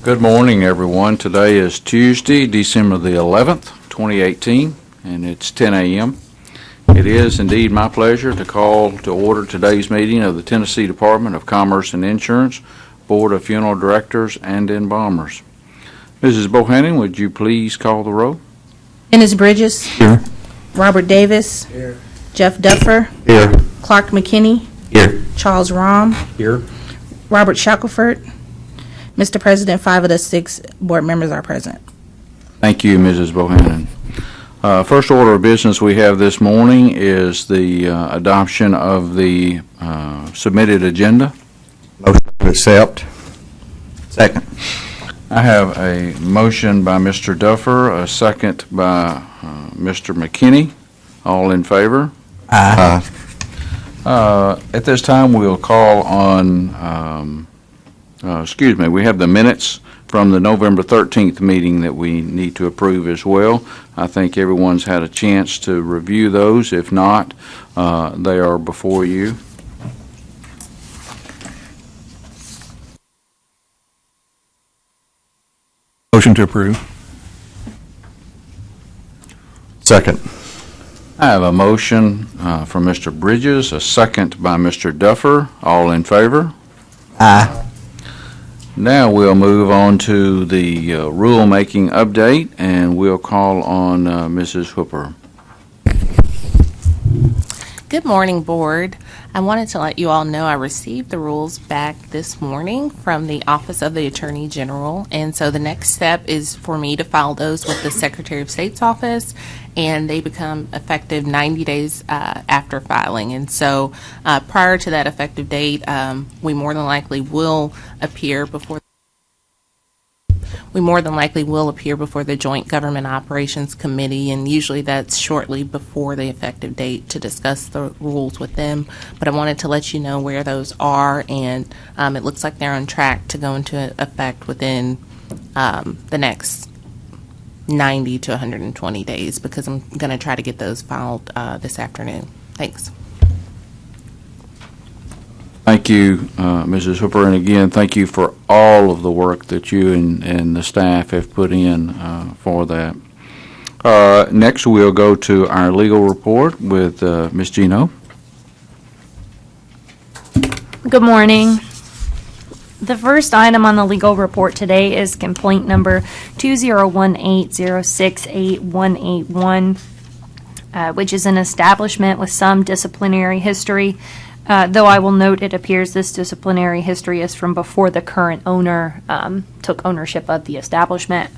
Good morning, everyone. Today is Tuesday, December the 11th, 2018, and it's 10 a.m. It is indeed my pleasure to call to order today's meeting of the Tennessee Department of Commerce and Insurance Board of Funeral Directors and Embalmers. Mrs. Bohannon, would you please call the roll? Dennis Bridges. Here. Robert Davis. Here. Jeff Duffer. Here. Clark McKinney. Here. Charles Rahm. Here. Robert Shackelford. Mr. President, 5 of the 6 board members are present. Thank you, Mrs. Bohannon. First order of business we have this morning is the adoption of the submitted agenda. Motion to accept. Second. I have a motion by Mr. Duffer, a second by Mr. McKinney. All in favor? Aye. At this time, we'll call on, we have the minutes from the November 13th meeting that we need to approve as well. I think everyone's had a chance to review those. If not, they are before you. Motion to approve. Second. I have a motion from Mr. Bridges, a second by Mr. Duffer. All in favor? Aye. Now we'll move on to the rulemaking update, and we'll call on Mrs. Hooper. Good morning, Board. I wanted to let you all know I received the rules back this morning from the Office of the Attorney General, and so the next step is for me to file those with the Secretary of State's office, and they become effective 90 days after filing. And so prior to that effective date, we more than likely will appear before the Joint Government Operations Committee, and usually that's shortly before the effective date to discuss the rules with them. But I wanted to let you know where those are, and it looks like they're on track to go into effect within the next 90 to 120 days, because I'm going to try to get those filed this afternoon. Thanks. Thank you, Mrs. Hooper, and again, thank you for all of the work that you and the staff have put in for that. Next, we'll go to our legal report with Ms. Gino. Good morning. The first item on the legal report today is complaint number 2018068181, which is an establishment with some disciplinary history. Though I will note it appears this disciplinary history is from before the current owner took ownership of the establishment.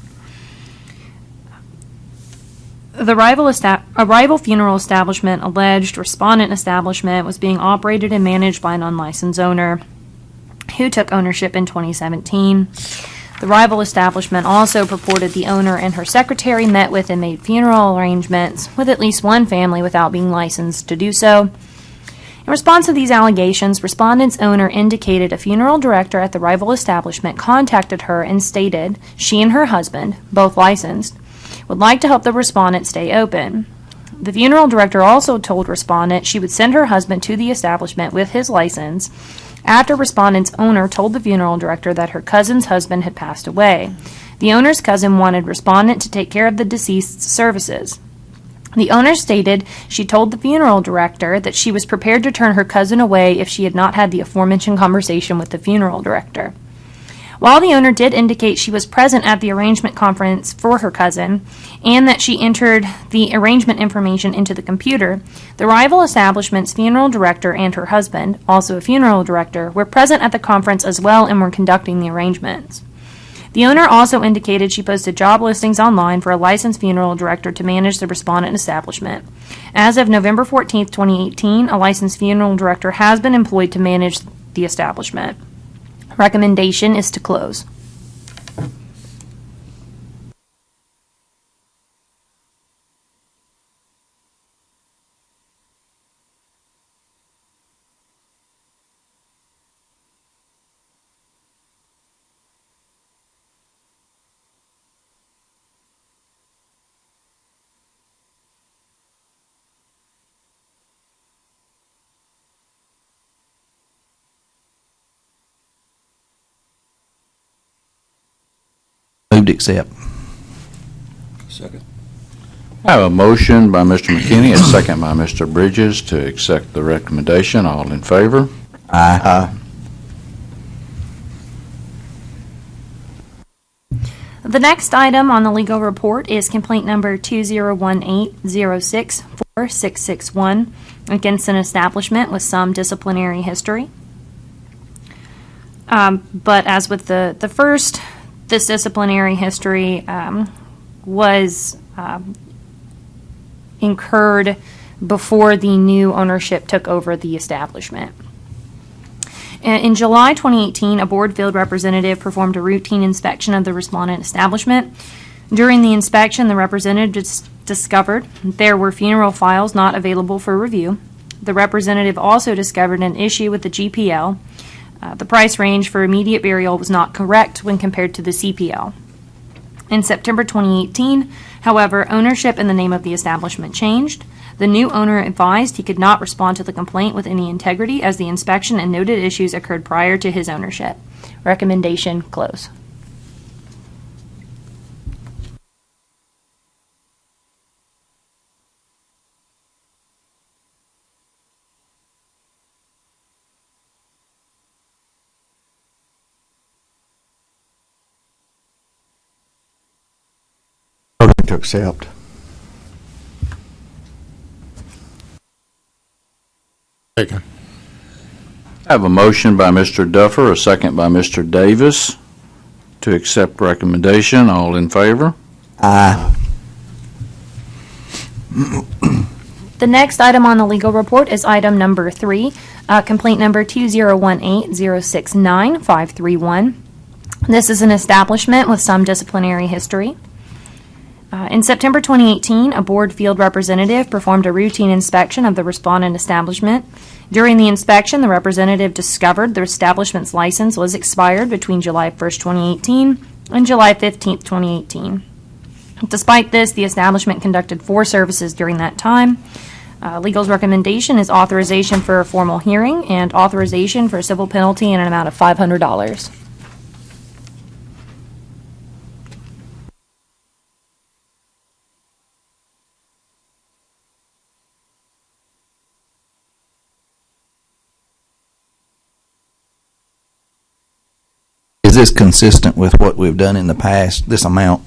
The rival funeral establishment alleged respondent establishment was being operated and managed by an unlicensed owner who took ownership in 2017. The rival establishment also purported the owner and her secretary met with and made funeral arrangements with at least one family without being licensed to do so. In response to these allegations, respondent's owner indicated a funeral director at the rival establishment contacted her and stated she and her husband, both licensed, would like to help the respondent stay open. The funeral director also told respondent she would send her husband to the establishment with his license after respondent's owner told the funeral director that her cousin's husband had passed away. The owner's cousin wanted respondent to take care of the deceased's services. The owner stated she told the funeral director that she was prepared to turn her cousin away if she had not had the aforementioned conversation with the funeral director. While the owner did indicate she was present at the arrangement conference for her cousin and that she entered the arrangement information into the computer, the rival establishment's funeral director and her husband, also a funeral director, were present at the conference as well and were conducting the arrangements. The owner also indicated she posted job listings online for a licensed funeral director to manage the respondent establishment. As of November 14, 2018, a licensed funeral director has been employed to manage the establishment. Recommendation is to close. to accept. I have a motion by Mr. McKinney, a second by Mr. Bridges to accept the recommendation. All in favor? Aye. The next item on the legal report is complaint number 2018-06-4661 against an establishment with some disciplinary history. But as with the first, this disciplinary history was incurred before the new ownership took over the establishment. In July 2018, a board field representative performed a routine inspection of the respondent establishment. During the inspection, the representative discovered there were funeral files not available for review. The representative also discovered an issue with the GPL. The price range for immediate burial was not correct when compared to the CPL. In September 2018, however, ownership in the name of the establishment changed. The new owner advised he could not respond to the complaint with any integrity as the inspection and noted issues occurred prior to his ownership. Recommendation, close. Motion to accept. Second. I have a motion by Mr. Duffer, a second by Mr. Davis to accept recommendation. All in favor? Aye. The next item on the legal report is item number 3, complaint number 2018-069-531. This is an establishment with some disciplinary history. In September 2018, a board field representative performed a routine inspection of the respondent establishment. During the inspection, the representative discovered the establishment's license was expired between July 1st, 2018 and July 15th, 2018. Despite this, the establishment conducted 4 services during that time. Legal's recommendation is authorization for a formal hearing and authorization for a civil penalty in an amount of $500. Is this consistent with what we've done in the past, this amount?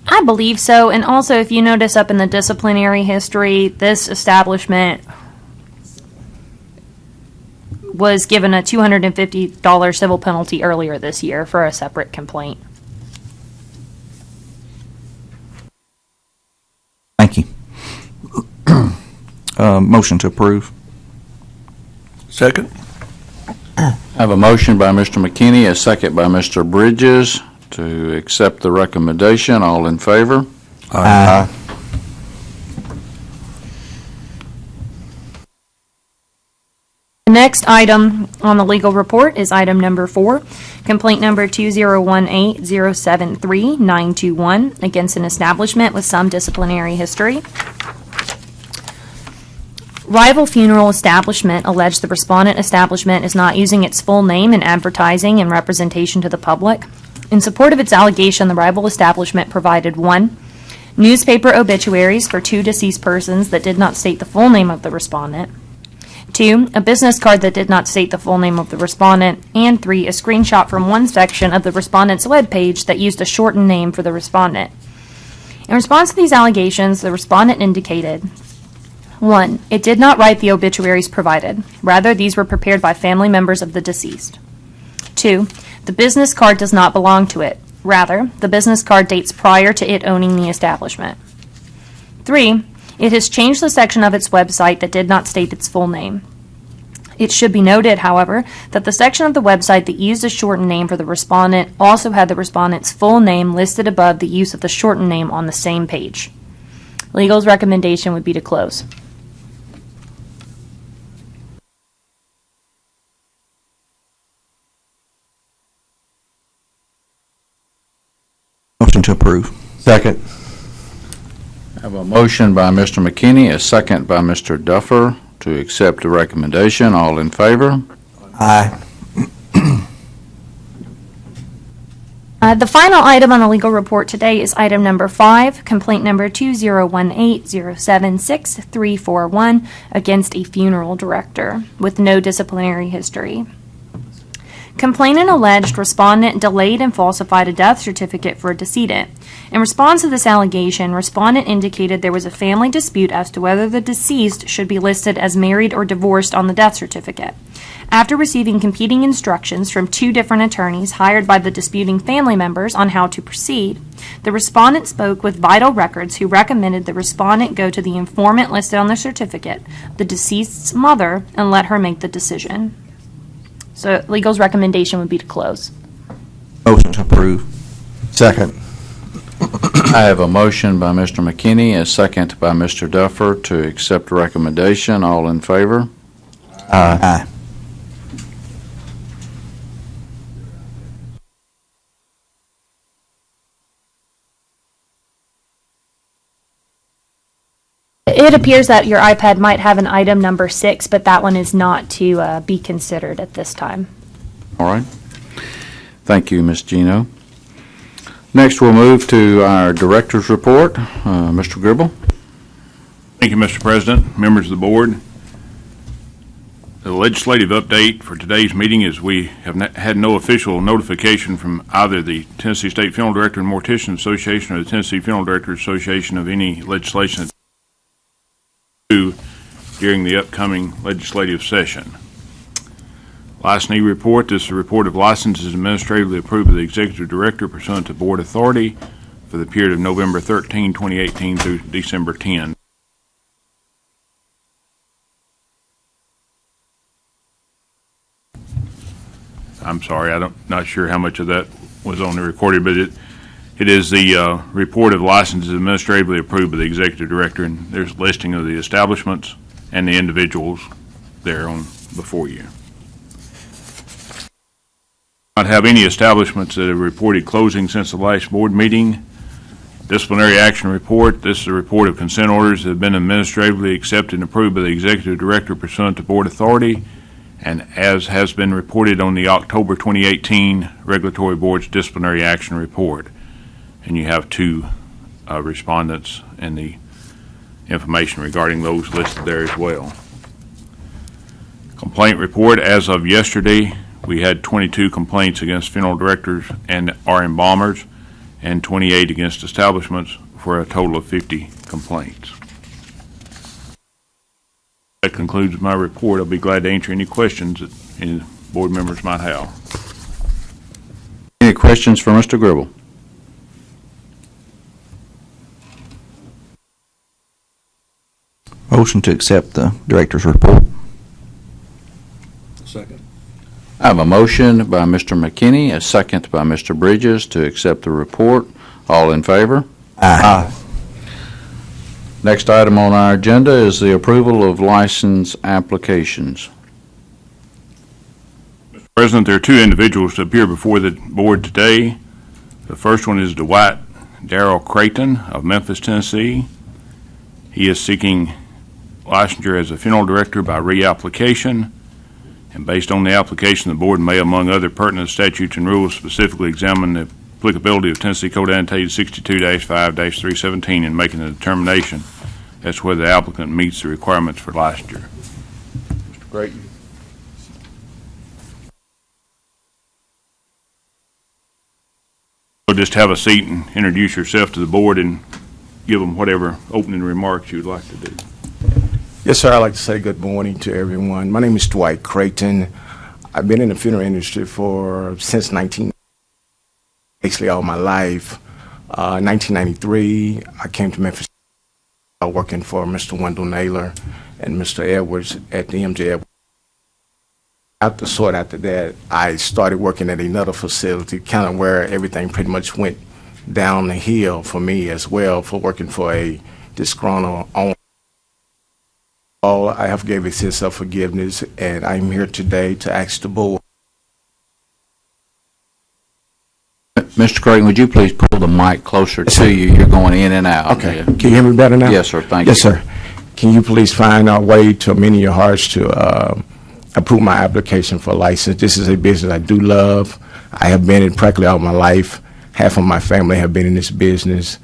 I believe so, and also if you notice up in the disciplinary history, this establishment was given a $250 civil penalty earlier this year for a separate complaint. Thank you. Motion to approve. Second. I have a motion by Mr. McKinney, a second by Mr. Bridges to accept the recommendation. All in favor? Aye. The next item on the legal report is item number 4, complaint number 2018-073-921 against an establishment with some disciplinary history. Rival Funeral Establishment alleged the respondent establishment is not using its full name in advertising and representation to the public. In support of its allegation, the rival establishment provided 1. Newspaper obituaries for 2 deceased persons that did not state the full name of the respondent. 2. A business card that did not state the full name of the respondent. And 3. A screenshot from one section of the respondent's webpage that used a shortened name for the respondent. In response to these allegations, the respondent indicated 1. It did not write the obituaries provided. Rather, these were prepared by family members of the deceased. 2. The business card does not belong to it. Rather, the business card dates prior to it owning the establishment. 3. It has changed the section of its website that did not state its full name. It should be noted, however, that the section of the website that used a shortened name for the respondent also had the respondent's full name listed above the use of the shortened name on the same page. Legal's recommendation would be to close. Motion to approve. Second. I have a motion by Mr. McKinney, a second by Mr. Duffer to accept the recommendation. All in favor? Aye. The final item on the legal report today is item number 5, complaint number 2018-076341 against a funeral director with no disciplinary history. Complainant alleged respondent delayed and falsified a death certificate for a decedent. In response to this allegation, respondent indicated there was a family dispute as to whether the deceased should be listed as married or divorced on the death certificate. After receiving competing instructions from 2 different attorneys hired by the disputing family members on how to proceed, the respondent spoke with Vital Records, who recommended the respondent go to the informant listed on the certificate, the deceased's mother, and let her make the decision. So legal's recommendation would be to close. Motion to approve. Second. I have a motion by Mr. McKinney, a second by Mr. Duffer to accept the recommendation. All in favor? Aye. It appears that your iPad might have an item number 6, but that one is not to be considered at this time. All right. Thank you, Ms. Gino. Next, we'll move to our director's report. Mr. Gribble? Thank you, Mr. President, members of the board. The legislative update for today's meeting is we have had no official notification from either the Tennessee State Funeral Director and Mortician Association or the Tennessee Funeral Directors Association of any legislation during the upcoming legislative session. Licensee report. This is a report of licenses administratively approved by the Executive Director pursuant to Board authority for the period of November 13, 2018 through December 10. I'm sorry, not sure how much of that was on the recorded, but it is the report of licenses administratively approved by the Executive Director, and there's a listing of the establishments and the individuals there on before you. Not have any establishments that have reported closing since the last board meeting. Disciplinary action report. This is a report of consent orders that have been administratively accepted and approved by the Executive Director pursuant to Board authority, and as has been reported on the October 2018 Regulatory Board's disciplinary action report. And you have 2 respondents and the information regarding those listed there as well. Complaint report. As of yesterday, we had 22 complaints against funeral directors and or embalmers and 28 against establishments for a total of 50 complaints. That concludes my report. I'll be glad to answer any questions that any board members might have. Any questions for Mr. Gribble? Motion to accept the director's report. Second. I have a motion by Mr. McKinney, a second by Mr. Bridges to accept the report. All in favor? Aye. Next item on our agenda is the approval of license applications. Mr. President, there are 2 individuals to appear before the board today. The first one is Dwight Darrell Creighton of Memphis, Tennessee. He is seeking licensure as a funeral director by reapplication, and based on the application, the board may, among other pertinent statutes and rules, specifically examine the applicability of Tennessee Code Annotated 62-5-317 in making a determination as to whether the applicant meets the requirements for licensure. Mr. Creighton. So just have a seat and introduce yourself to the board and give them whatever opening remarks you'd like to do. Yes, sir. I'd like to say good morning to everyone. My name is Dwight Creighton. I've been in the funeral industry since basically all my life. 1993, I came to Memphis working for Mr. Wendell Naylor and Mr. Edwards at the MJ Edwards. After that, I started working at another facility, kind of where everything pretty much went down the hill for me as well, for working for a disgruntled owner. All I have gave a sense of forgiveness, and I'm here today to ask the board. Mr. Creighton, would you please pull the mic closer to you? You're going in and out. Okay. Yeah. Can you hear me better now? Yes, sir. Thank you. Yes, sir. Can you please find a way to amend your hearts to approve my application for license? This is a business I do love. I have been in practically all my life. half of my family have been in this business,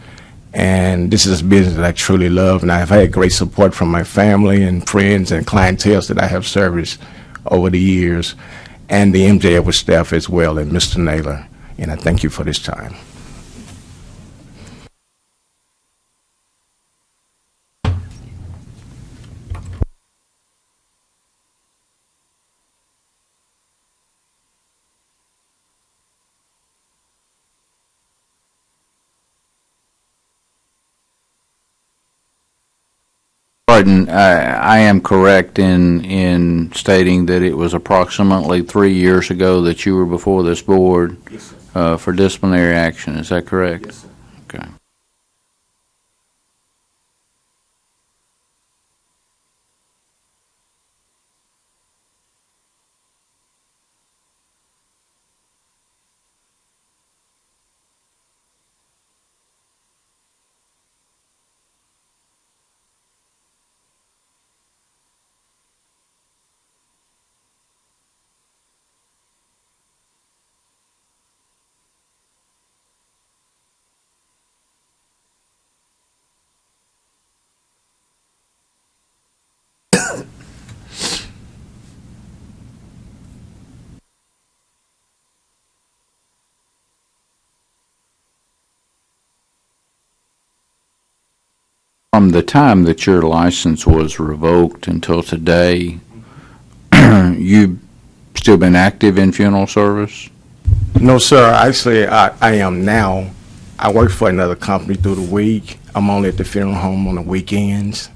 and this is a business that I truly love, and I've had great support from my family and friends and clientele that I have serviced over the years, and the MJ Edwards staff as well, and Mr. Naylor, and I thank you for this time. Pardon, I am correct in stating that it was approximately 3 years ago that you were before this board for disciplinary action. Is that correct? Yes, sir. Okay. From the time that your license was revoked until today, you've still been active in funeral service? No, sir. Actually, I am now. I work for another company through the week. I'm only at the funeral home on the weekends.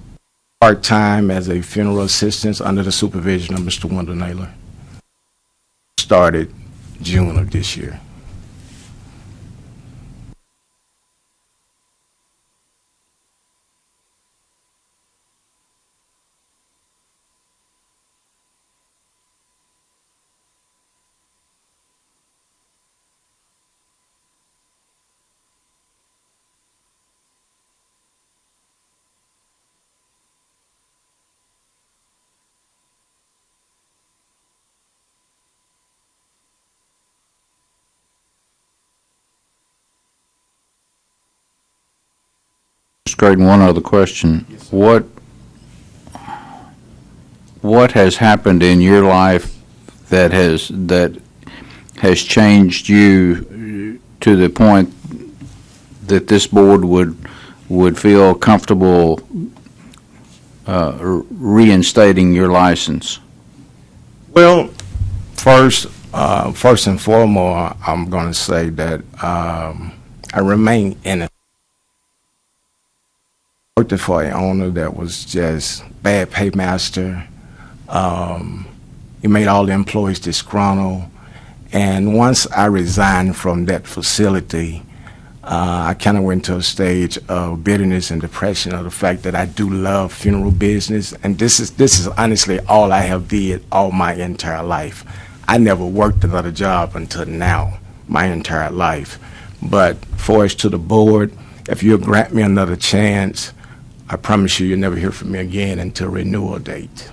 Part-time as a funeral assistant under the supervision of Mr. Wendell Naylor. Started June of this year. Mr. Creighton, one other question. What has happened in your life that has changed you to the point that this board would feel comfortable reinstating your license? Well, first and foremost, I'm going to say that I remain innocent. I worked for an owner that was just bad paymaster. He made all the employees disgruntled. And once I resigned from that facility, I kind of went to a stage of bitterness and depression of the fact that I do love funeral business, and this is honestly all I have did all my entire life. I never worked another job until now, my entire life. But for us to the board, if you'll grant me another chance, I promise you'll never hear from me again until renewal date.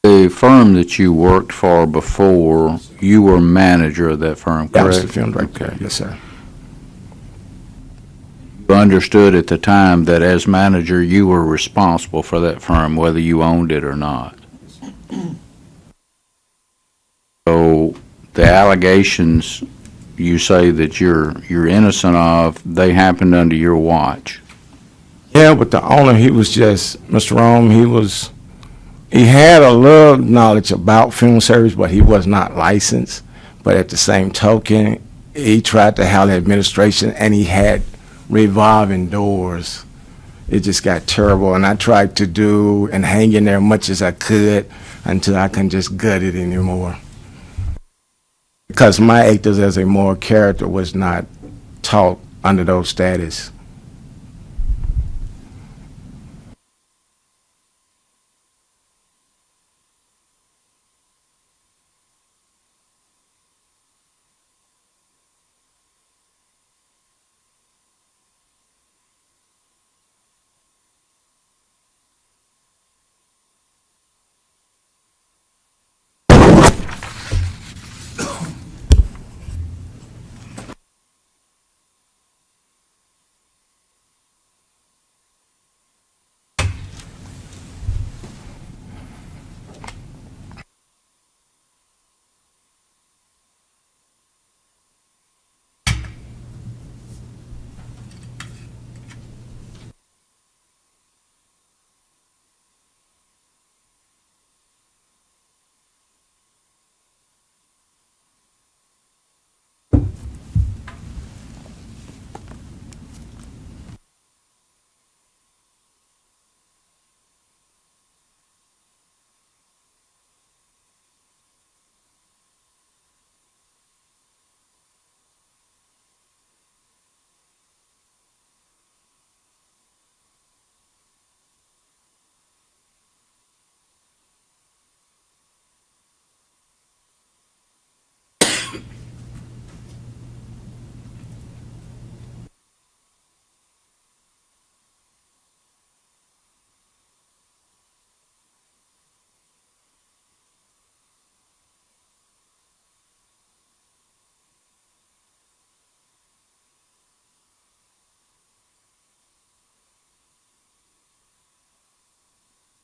The firm that you worked for before, you were manager of that firm, correct? Yeah, I was the funeral director. Okay. Yes, sir. You understood at the time that as manager, you were responsible for that firm, whether you owned it or not. So the allegations you say that you're innocent of, they happened under your watch. Yeah, but the owner, he was just, Mr. Rome, he had a little knowledge about funeral service, but he was not licensed. But at the same token, he tried to handle administration, and he had revolving doors. It just got terrible, and I tried to do and hang in there much as I could until I couldn't just gut it anymore. Because my actors as a moral character was not taught under those status.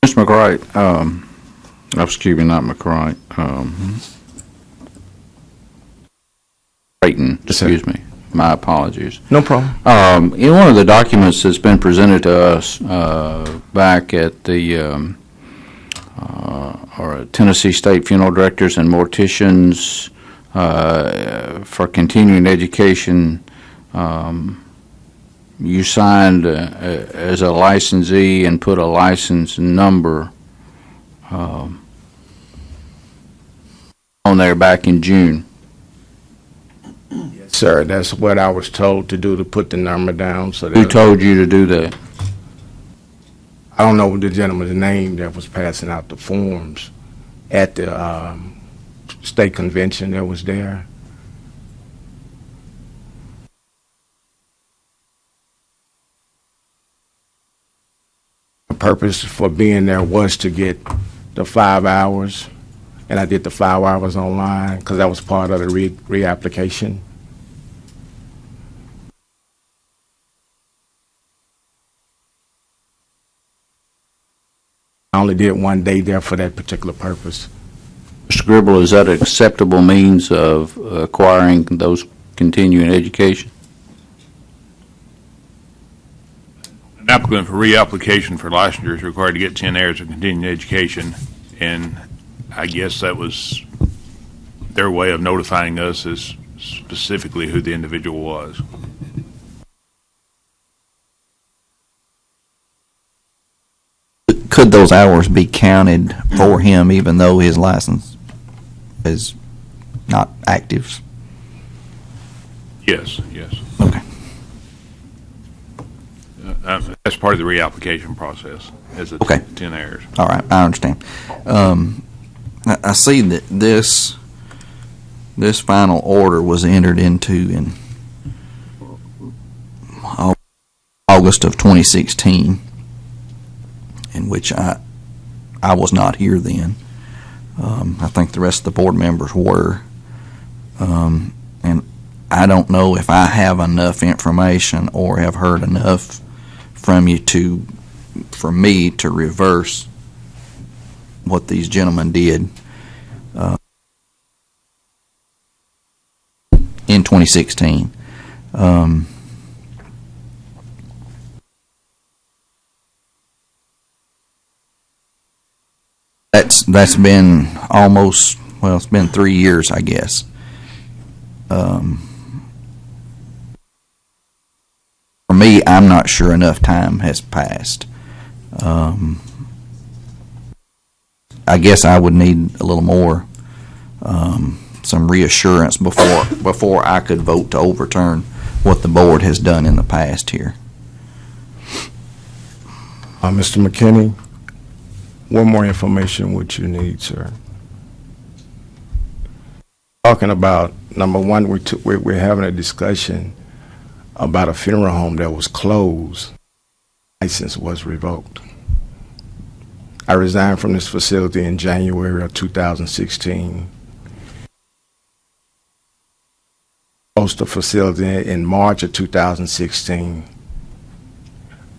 Mr. McCright, excuse me, not McCright, Creighton, Yes, sir. excuse me, my apologies. No problem. In one of the documents that's been presented to us back at the or Tennessee State Funeral Directors and Morticians for Continuing Education, you signed as a licensee and put a license number on there back in June. Sir, that's what I was told to do, to put the number down. So Who that told you to do that? I don't know the gentleman's name that was passing out the forms at the state convention that was there. The purpose for being there was to get the 5 hours, and I did the 5 hours online because that was part of the reapplication. I only did 1 day there for that particular purpose. Mr. Gribble, is that an acceptable means of acquiring those continuing education? An applicant for reapplication for licensure is required to get 10 years of continuing education, and I guess that was their way of notifying us as specifically who the individual was. Could those hours be counted for him even though his license is not active? Yes, yes. Okay. That's part of the reapplication process, is the Okay. 10 hours. All right, I understand. I see that this final order was entered into in August of 2016, in which I was not here then. I think the rest of the board members were. And I don't know if I have enough information or have heard enough from you for me to reverse what these gentlemen did in 2016. That's been almost, well, it's been 3 years, I guess. For me, I'm not sure enough time has passed. I guess I would need a little more, some reassurance before I could vote to overturn what the board has done in the past here. Mr. McKinney, what more information would you need, sir? Talking about, number one, we're having a discussion about a funeral home that was closed. License was revoked. I resigned from this facility in January of 2016. Closed the facility in March of 2016.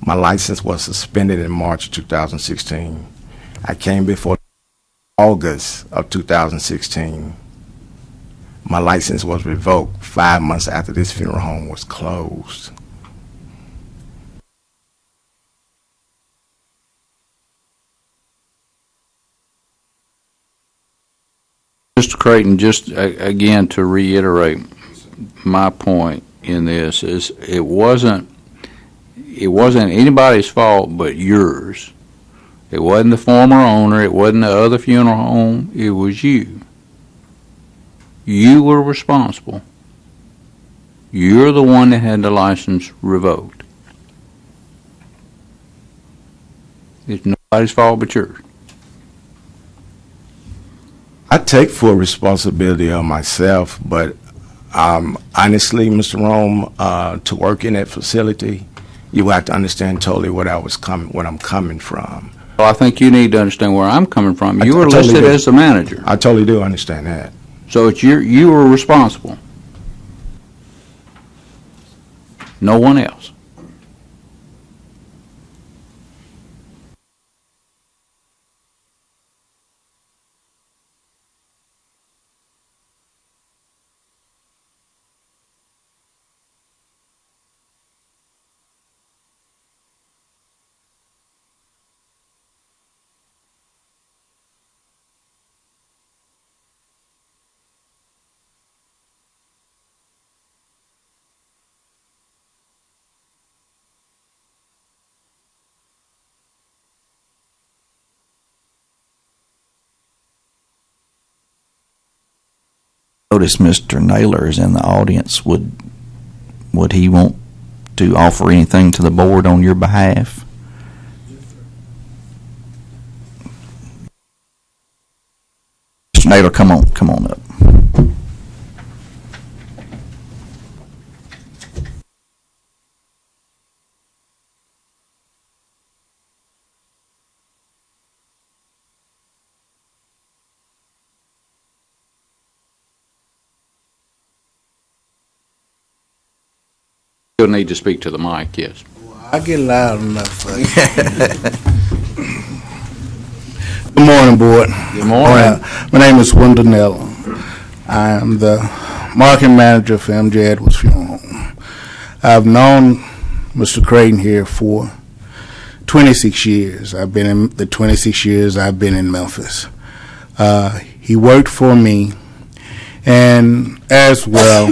My license was suspended in March 2016. I came before August of 2016. My license was revoked 5 months after this funeral home was closed. Mr. Creighton, just again to reiterate my point in this is it wasn't anybody's fault but yours. It wasn't the former owner, it wasn't the other funeral home, it was you. You were responsible. You're the one that had the license revoked. It's nobody's fault but yours. I take full responsibility on myself, but honestly, Mr. Rome, to work in that facility, you have to understand totally what I'm coming from. Well, I think you need to understand where I'm coming from. You I were totally listed do. as the manager, I totally do understand that. so it's you were responsible. No one else. Notice Mr. Naylor is in the audience. Would he want to offer anything to the board on your behalf? Mr. Naylor, come on up. You'll need to speak to the mic, yes. I get loud enough for you. Good morning, board. Good morning. My name is Wendell Nell. I am the marketing manager for MJ Edwards Funeral Home. I've known Mr. Creighton here for 26 years. I've been in the 26 years I've been in Memphis. He worked for me, and as well,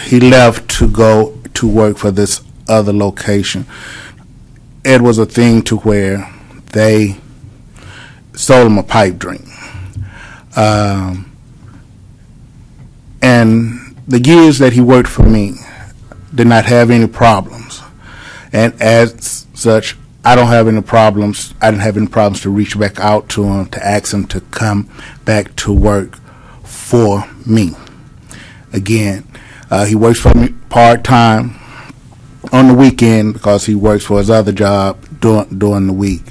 he left to go to work for this other location. It was a thing to where they sold him a pipe dream. And the years that he worked for me did not have any problems. And as such, I don't have any problems. I didn't have any problems to reach back out to him to ask him to come back to work for me. Again, he works for me part-time on the weekend because he works for his other job during the week.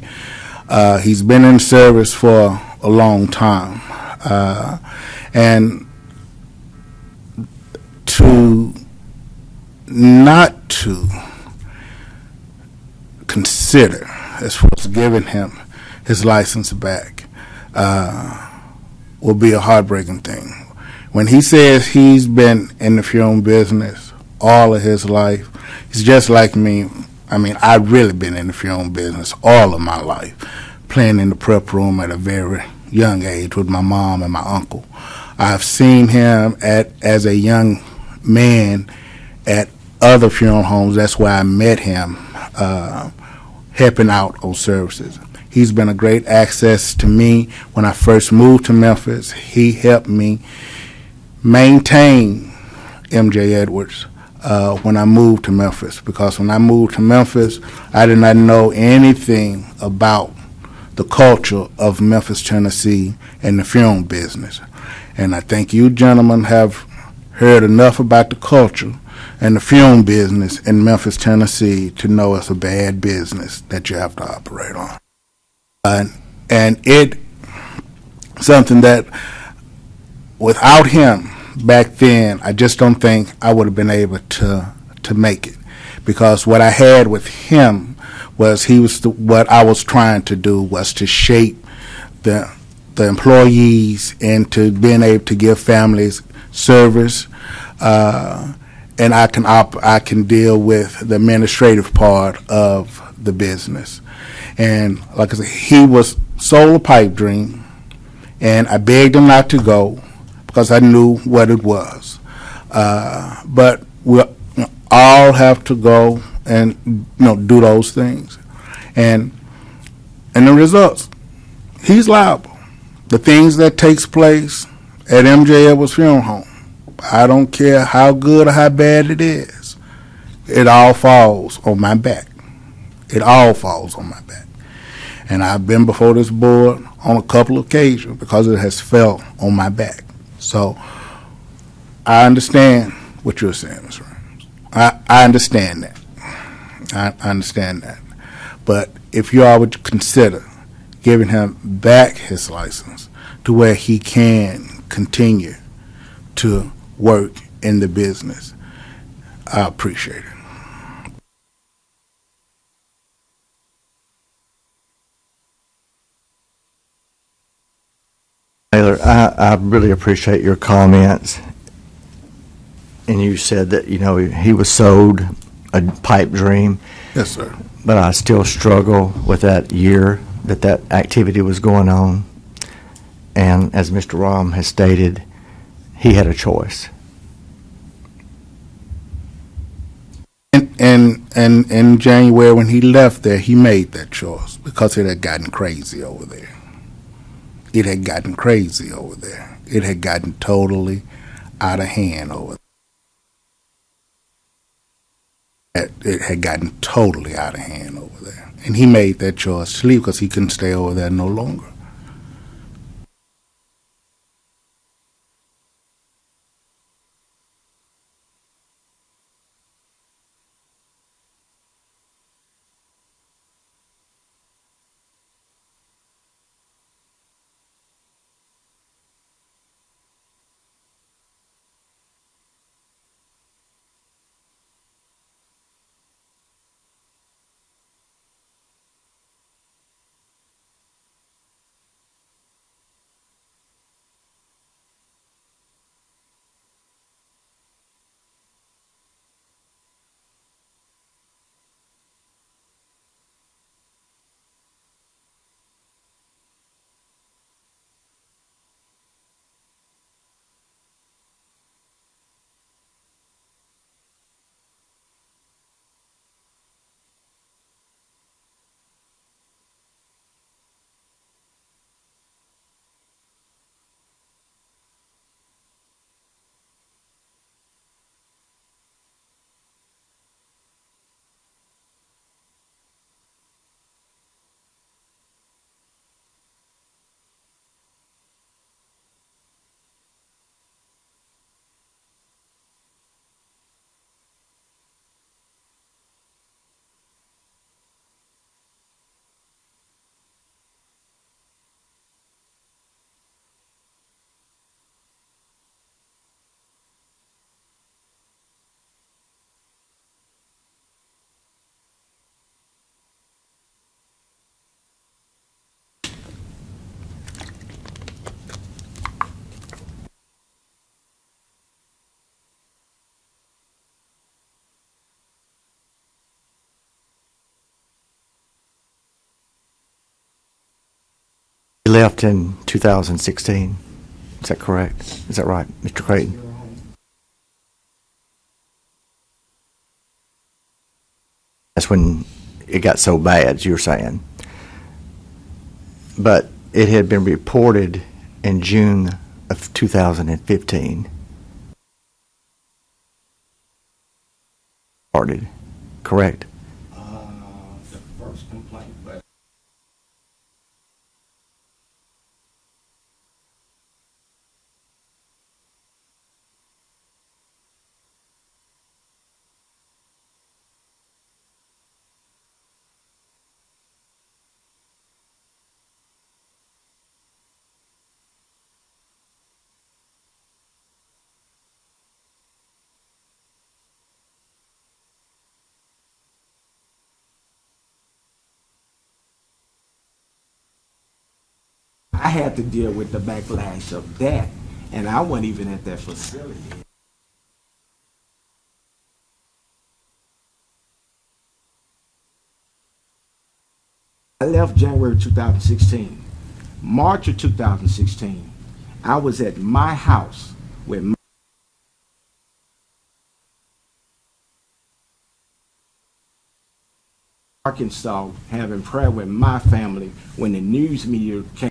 He's been in service for a long time. And to not to consider as far as giving him his license back will be a heartbreaking thing. When he says he's been in the funeral business all of his life, he's just like me. I mean, I've really been in the funeral business all of my life, playing in the prep room at a very young age with my mom and my uncle. I've seen him as a young man at other funeral homes. That's where I met him, helping out on services. He's been a great access to me. When I first moved to Memphis, he helped me maintain MJ Edwards when I moved to Memphis, because when I moved to Memphis, I did not know anything about the culture of Memphis, Tennessee, and the funeral business. And I think you gentlemen have heard enough about the culture and the funeral business in Memphis, Tennessee to know it's a bad business that you have to operate on. And it something that without him back then, I just don't think I would have been able to make it, because what I had with him was what I was trying to do was to shape the employees into being able to give families service, and I can deal with the administrative part of the business. And like I said, he was sold a pipe dream, and I begged him not to go because I knew what it was. But we all have to go and do those things, and the results, he's liable. The things that takes place at MJ Edwards Funeral Home, I don't care how good or how bad it is, it all falls on my back. It all falls on my back. And I've been before this board on a couple of occasions because it has fell on my back. So I understand what you're saying, Mr. Rams. I understand that. I understand that. But if you all would consider giving him back his license to where he can continue to work in the business, I appreciate it. Taylor, I really appreciate your comments. And you said that, he was sold a pipe dream. Yes, sir. But I still struggle with that year that activity was going on. And as Mr. Rahm has stated, he had a choice. And in January when he left there, he made that choice because it had gotten crazy over there. It had gotten crazy over there. It had gotten totally out of hand over there. It had gotten totally out of hand over there. And he made that choice to leave because he couldn't stay over there no longer. He left in 2016. Is that correct? Is that right, Mr. Creighton? That's when it got so bad, as you were saying. But it had been reported in June of 2015. Started, correct? The first complaint, but I had to deal with the backlash of that, and I wasn't even at that facility. I left January 2016. March of 2016, I was at my house with my Arkansas having prayer with my family when the news media came.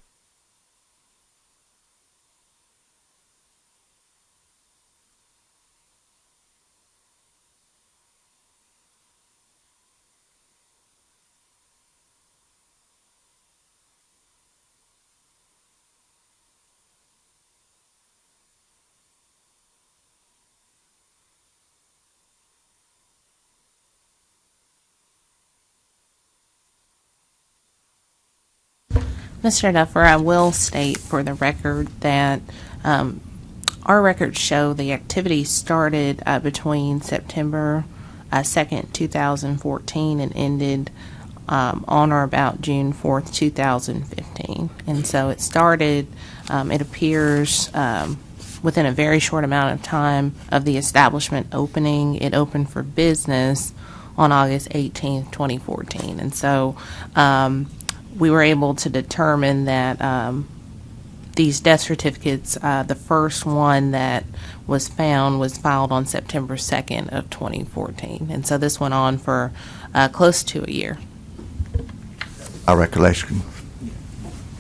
Mr. Duffer, I will state for the record that our records show the activity started between September 2nd, 2014 and ended on or about June 4th, 2015. And so it started, it appears, within a very short amount of time of the establishment opening. It opened for business on August 18th, 2014. And so we were able to determine that these death certificates, the first one that was found was filed on September 2nd of 2014. And so this went on for close to a year. Our recollection.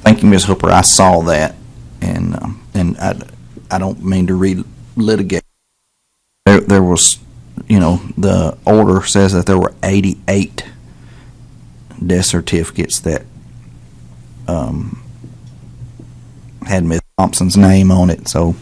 Thank you, Ms. Hooper. I saw that, and and I don't mean to relitigate. There was, the order says that there were 88 death certificates that had Miss Thompson's name on it, so.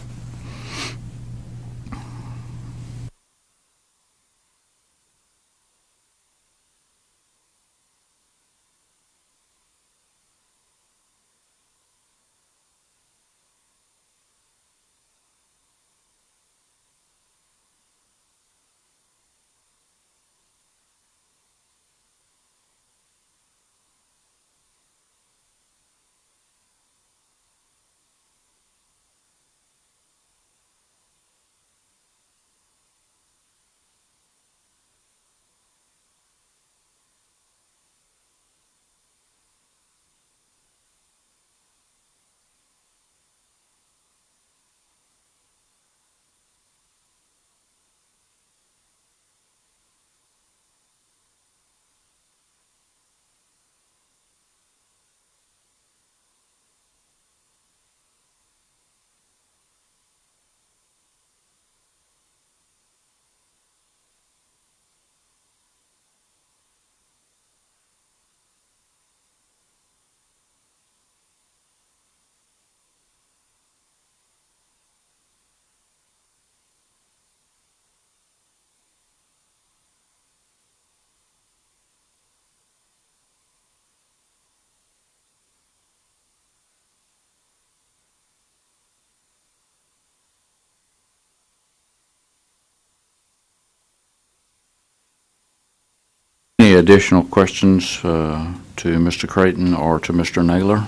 Any additional questions to Mr. Creighton or to Mr. Naylor?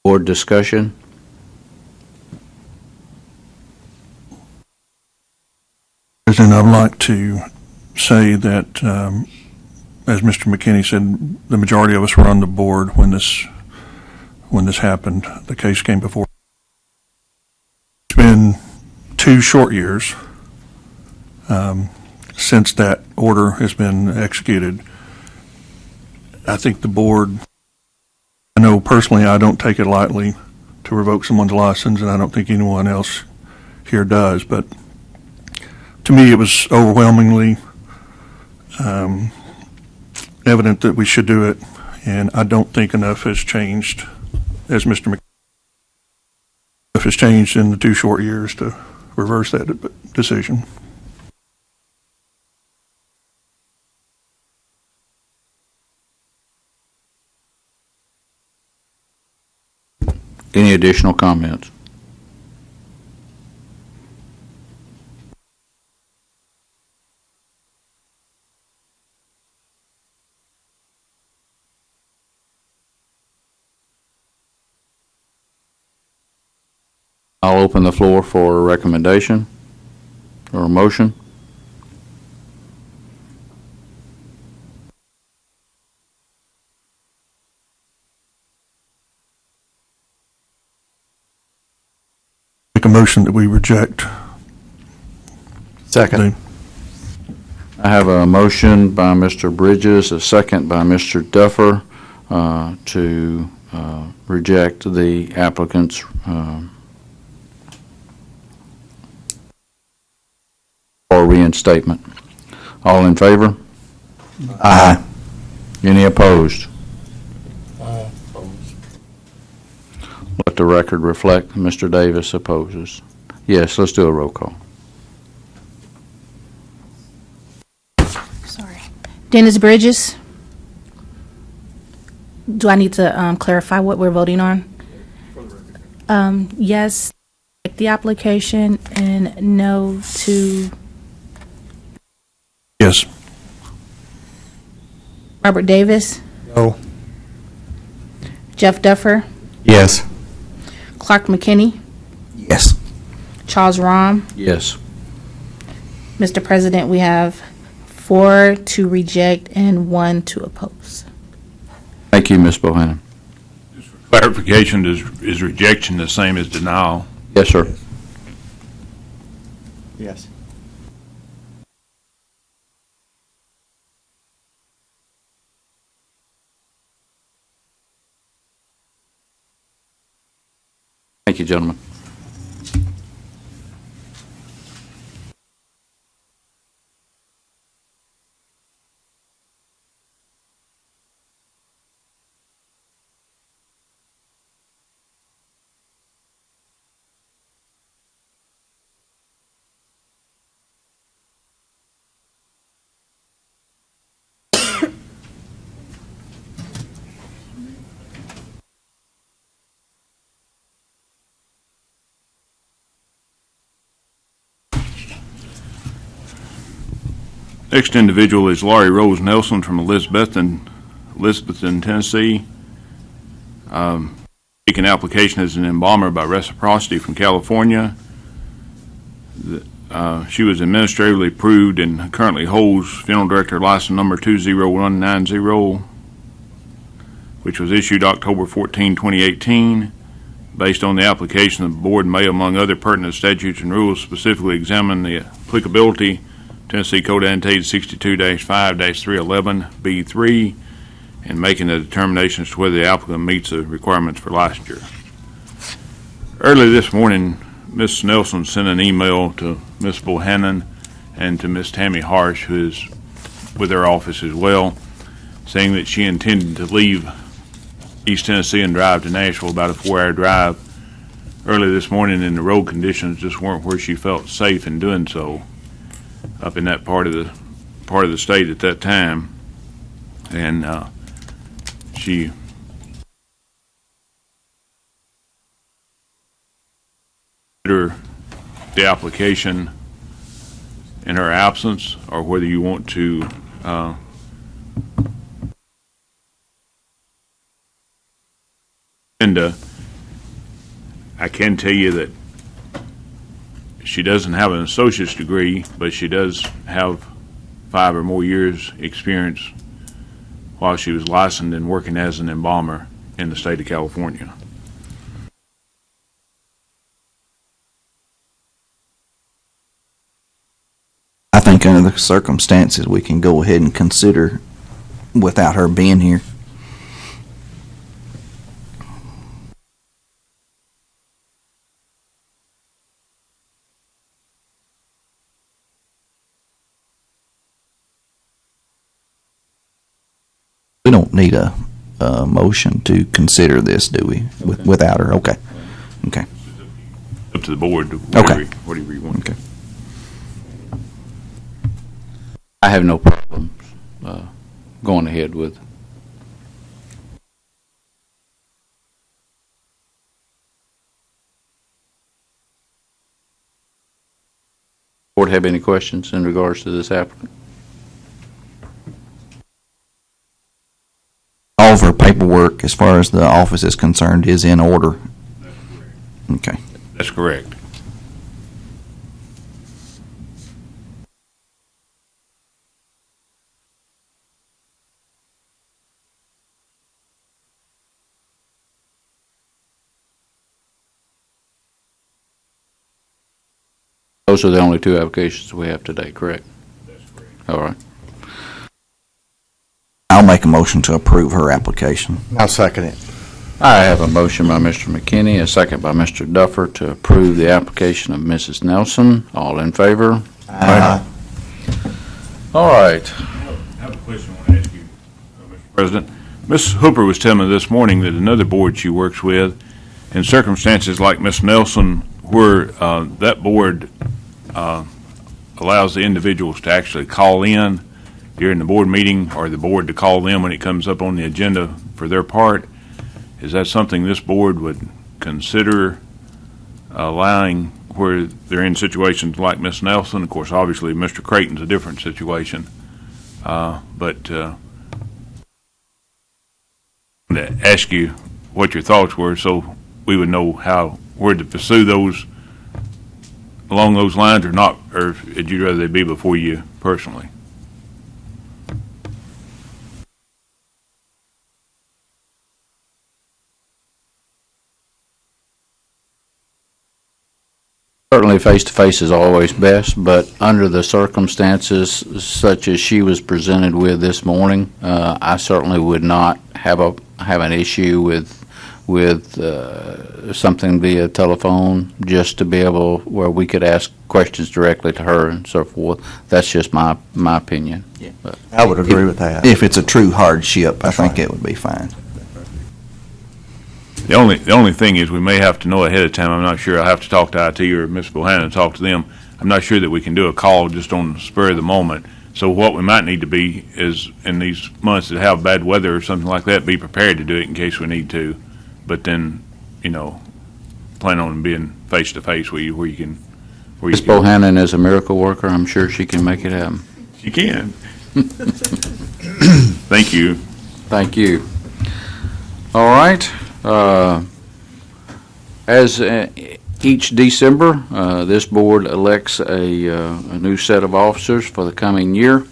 Board discussion? President, I'd like to say that, as Mr. McKinney said, the majority of us were on the board when this happened. The case came before. It's been 2 short years since that order has been executed. I think the board, I know personally I don't take it lightly to revoke someone's license, and I don't think anyone else here does, but to me it was overwhelmingly evident that we should do it, and I don't think enough has changed, as Mr. McKinney, enough has changed in the 2 short years to reverse that decision. Any additional comments? I'll open the floor for a recommendation or a motion. Make a motion that we reject. Second. I have a motion by Mr. Bridges, a second by Mr. Duffer to reject the applicant's for reinstatement. All in favor? Aye. Any opposed? Let the record reflect Mr. Davis opposes. Yes, let's do a roll call. Sorry. Dennis Bridges? Do I need to clarify what we're voting on? Yes, the application, and no to Yes. Robert Davis? No. Jeff Duffer, Yes. Clark McKinney, Yes. Charles Rahm. Yes. Mr. President, we have 4 to reject and 1 to oppose. Thank you, Ms. Bohannon. Clarification, is rejection the same as denial? Yes, sir. Yes. Thank you, gentlemen. Next individual is Laurie Rose Nelson from Elizabethton, Tennessee. Making application as an embalmer by reciprocity from California. She was administratively approved and currently holds funeral director license number 20190, which was issued October 14, 2018. Based on the application, the board may, among other pertinent statutes and rules, specifically examine the applicability Tennessee Code Annotated 62-5-311B3 and making a determination as to whether the applicant meets the requirements for licensure. Early this morning, Ms. Nelson sent an email to Ms. Bohannon and to Ms. Tammy Harsh, who is with her office as well, saying that she intended to leave East Tennessee and drive to Nashville, about a 4-hour drive, early this morning, and the road conditions just weren't where she felt safe in doing so up in that part of the state at that time. And she consider the application in her absence, or whether you want to I can tell you that she doesn't have an associate's degree, but she does have 5 or more years experience while she was licensed and working as an embalmer in the state of California. I think under the circumstances, we can go ahead and consider without her being here. We don't need a motion to consider this, do we? Without her, okay. Okay. Up to the board, Okay. whatever you want. Okay. I have no problems going ahead with. Board have any questions in regards to this applicant? All of her paperwork, as far as the office is concerned, is in order. Okay. That's correct. Those are the only 2 applications we have today, correct? That's correct. All right. I'll make a motion to approve her application. I'll second it. I have a motion by Mr. McKinney, a second by Mr. Duffer to approve the application of Mrs. Nelson. All in favor? Aye. All right. I have a question I want to ask you, Mr. President. Ms. Hooper was telling me this morning that another board she works with, in circumstances like Ms. Nelson, where that board allows the individuals to actually call in during the board meeting, or the board to call them when it comes up on the agenda for their part. Is that something this board would consider allowing, where they're in situations like Ms. Nelson? Of course, obviously, Mr. Creighton's a different situation. But I want to ask you what your thoughts were, so we would know where to pursue those along those lines or not, or would you rather they be before you personally? Certainly, face-to-face is always best, but under the circumstances such as she was presented with this morning, I certainly would not have an issue with something via telephone, just to be able, where we could ask questions directly to her and so forth. That's just my opinion. Yeah. But I would agree with that. If it's a true hardship, I That's think right. it would be fine. The only thing is we may have to know ahead of time. I'm not sure. I'll have to talk to IT or Ms. Bohannon and talk to them. I'm not sure that we can do a call just on the spur of the moment. So what we might need to be is, in these months that have bad weather or something like that, be prepared to do it in case we need to. But then, plan on being face-to-face where you can. Ms. Bohannon is a miracle worker. I'm sure she can make it happen. She can. Thank you. Thank you. All right. As each December, this board elects a new set of officers for the coming year.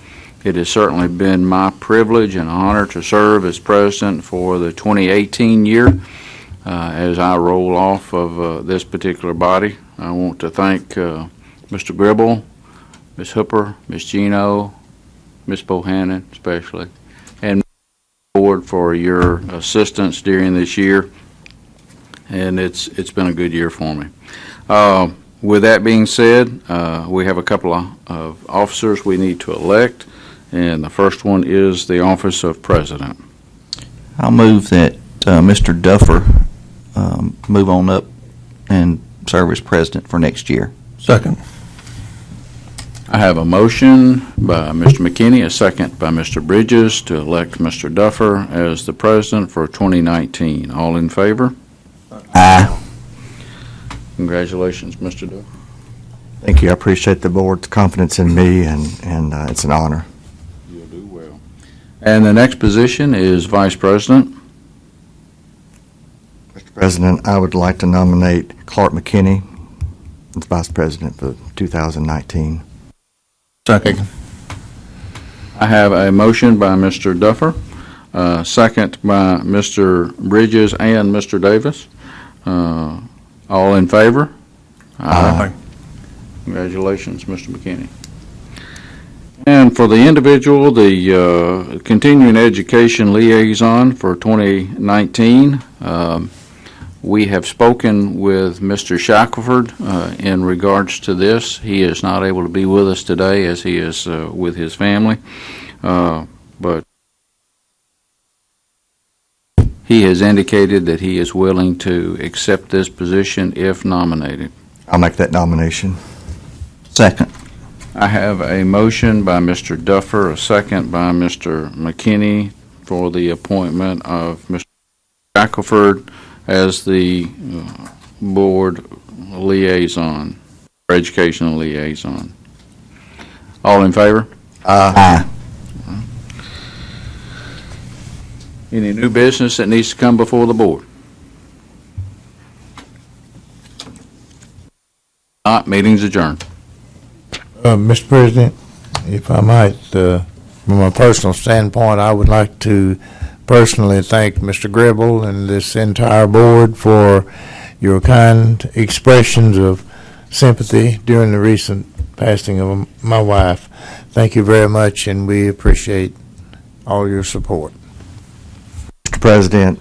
It has certainly been my privilege and honor to serve as president for the 2018 year. As I roll off of this particular body, I want to thank Mr. Gribble, Ms. Hooper, Ms. Gino, Ms. Bohannon especially, and board for your assistance during this year, and it's been a good year for me. With that being said, we have a couple of officers we need to elect, and the first one is the office of president. I'll move that Mr. Duffer move on up and serve as president for next year. Second. I have a motion by Mr. McKinney, a second by Mr. Bridges to elect Mr. Duffer as the president for 2019. All in favor? Aye. Congratulations, Mr. Duffer. Thank you. I appreciate the board's confidence in me, and it's an honor. You'll do well. And the next position is vice president. Mr. President, I would like to nominate Clark McKinney as vice president for 2019. Second. I have a motion by Mr. Duffer, second by Mr. Bridges and Mr. Davis. All in favor? Aye. Congratulations, Mr. McKinney. And for the individual, the continuing education liaison for 2019, we have spoken with Mr. Shackelford in regards to this. He is not able to be with us today as he is with his family, but he has indicated that he is willing to accept this position if nominated. I'll make that nomination. Second. I have a motion by Mr. Duffer, a second by Mr. McKinney for the appointment of Mr. Shackelford as the board liaison, or educational liaison. All in favor? Aye. Any new business that needs to come before the board? Not, meeting's adjourned. Mr. President, if I might, from a personal standpoint, I would like to personally thank Mr. Gribble and this entire board for your kind expressions of sympathy during the recent passing of my wife. Thank you very much, and we appreciate all your support. Mr. President,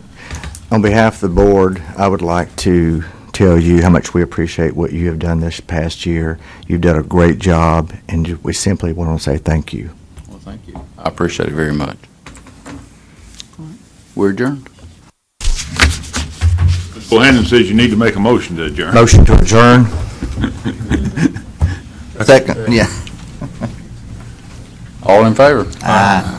on behalf of the board, I would like to tell you how much we appreciate what you have done this past year. You've done a great job, and we simply want to say thank you. Well, thank you. I appreciate it very much. We're adjourned. Ms. Bohannon says you need to make a motion to adjourn. Motion to adjourn. Second, yeah. All in favor? Aye.